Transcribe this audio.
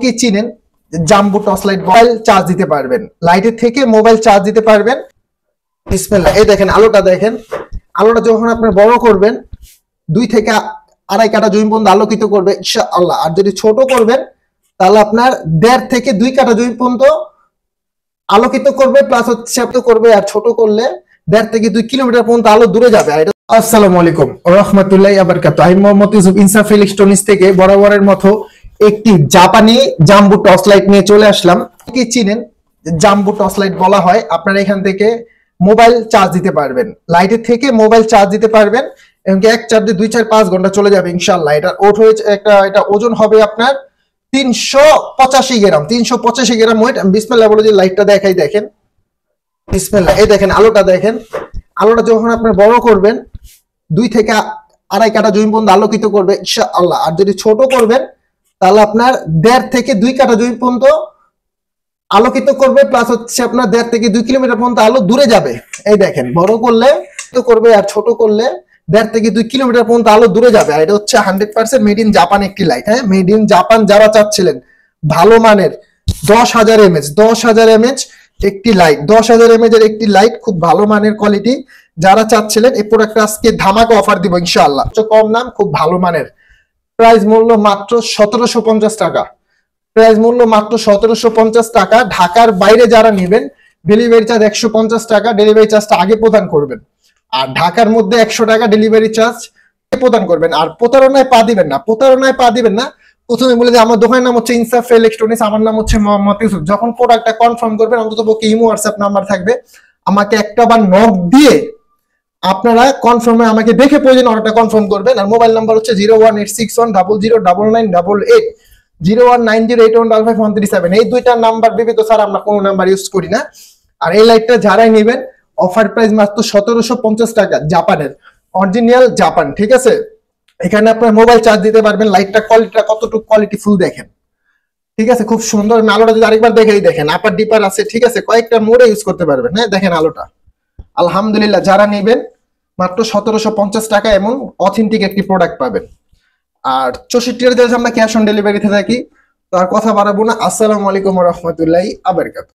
কি চিনেন jumbo torch light mobile charge দিতে পারবেন, লাইটের থেকে মোবাইল চার্জ দিতে পারবেন। বিসমিল্লাহ, এই দেখেন আলোটা দেখেন। আলোটা যখন আপনি বড় করবেন 2 থেকে আড়াই কাঠা জমি পর্যন্ত আলোকিত করবে ইনশাআল্লাহ। আর যদি ছোট করবেন তাহলে আপনার 1.5 থেকে 2 কাঠা জমি পর্যন্ত আলোকিত করবে, প্লাস হচ্ছে করবে। আর ছোট করলে 1.5 থেকে 2 কিলোমিটার পর্যন্ত আলো দূরে যাবে। আসসালামু আলাইকুম ওয়া রাহমাতুল্লাহি ওয়া বারাকাতুহু। আমি মোহাম্মদ ইউসুফ ইনসাফ ইলেকট্রনিক্স থেকে বরাবরের মতো একটি জাপানি জাম্বো টর্চ লাইট নিয়ে চলে আসলাম। কি চিনেন জাম্বো টর্চ লাইট বলা হয়। আপনারা এখান থেকে মোবাইল চার্জ দিতে পারবেন, লাইটের থেকে মোবাইল চার্জ দিতে পারবেন এবং এক চার্জে 2, 4, 5 ঘন্টা চলে যাবে ইনশাআল্লাহ। এটা এটা ওজন হবে আপনার 385 গ্রাম। 385 গ্রাম ওয়েট। আমি বিসমিল্লাহ বলে যে লাইটটা দেখাই, দেখেন বিসমিল্লাহ, এই দেখেন আলোটা দেখেন। আলোটা যখন আপনি বড় করবেন 2 থেকে আড়াই কাঠা জমি পর্যন্ত আলোকিত করবে ইনশাআল্লাহ। আর যদি ছোট করবেন তাহলে আপনার 1.5 থেকে 2 কাঠা জমি পর্যন্ত আলোকিত করবে, প্লাস হচ্ছে আপনার 1.5 থেকে 2 কিলোমিটার পর্যন্ত আলো দূরে যাবে। এই দেখেন বড় করলে করবে আর ছোট করলে 1.5 থেকে 2 কিলোমিটার পর্যন্ত আলো দূরে যাবে। আর এটা হচ্ছে 100% মেড ইন জাপান একটি লাইট। হ্যাঁ, মেড ইন জাপান। যারা চাচ্ছিলেন ভালো মানের 10,000 mAh একটি লাইট, 10,000 mAh এর একটি লাইট, খুব ভালো মানের কোয়ালিটি, যারা চাচ্ছিলেন এই প্রোডাক্টটা আজকে ধামাকা অফার দিব ইনশাআল্লাহ। কম দাম, খুব ভালো মানের। প্রাইস মূল্য মাত্র 1750 টাকা। প্রাইস মূল্য মাত্র 1750 টাকা। ঢাকার বাইরে যারা নেবেন ডেলিভারি চার্জ 150 টাকা। ডেলিভারি চার্জটা আগে প্রদান করবেন। আর ঢাকার মধ্যে 100 টাকা ডেলিভারি চার্জ প্রদান করবেন। আর প্রতারণায় পা দিবেন না, প্রতারণায় পা দিবেন না। প্রথমে বলে যে আমার দোকানের নাম হচ্ছে ইনসাফ ইলেকট্রনিক্স, আমার নাম হচ্ছে মোহাম্মদ ইউসুফ। যখন প্রোডাক্টটা কনফার্ম করবেন অন্তত পক্ষে ইমো হোয়াটসঅ্যাপ নাম্বার থাকবে, আমাকে একটা বার নক দিয়ে আপনারা কনফার্মে আমাকে দেখে প্রয়োজন অর্ডারটা কনফার্ম করবেন। আর মোবাইল নাম্বার হচ্ছে 01861009988, 01908155137। এই দুইটা নাম্বার ব্যতীত স্যার আমরা কোনো নাম্বার ইউজ করি না। আর এই লাইটটা যারাই নেবেন অফার প্রাইস মাত্র 1750 টাকা, জাপানের অরিজিনাল জাপান। ঠিক আছে, এখানে আপনার মোবাইল চার্জ দিতে পারবেন। লাইটটা কোয়ালিটিটা কতটুকু কোয়ালিটি ফুল দেখেন। ঠিক আছে, খুব সুন্দর। আলোটা যদি আরেকবার দেখেই দেখেন, আপার ডিপার আছে। ঠিক আছে, কয়েকটা মোড়ে ইউজ করতে পারবেন। হ্যাঁ, দেখেন আলোটা। আলহামদুলিল্লাহ, যারা নেবেন মাত্র 1750 টাকা এমন অথেন্টিক একটি প্রোডাক্ট পাবেন। আর 64 আমরা ক্যাশ অন ডেলিভারিতে থাকি। তো আর কথা বাড়াবো না। আসসালামু আলাইকুম ওয়া রাহমাতুল্লাহি ওয়া বারাকাতুহু।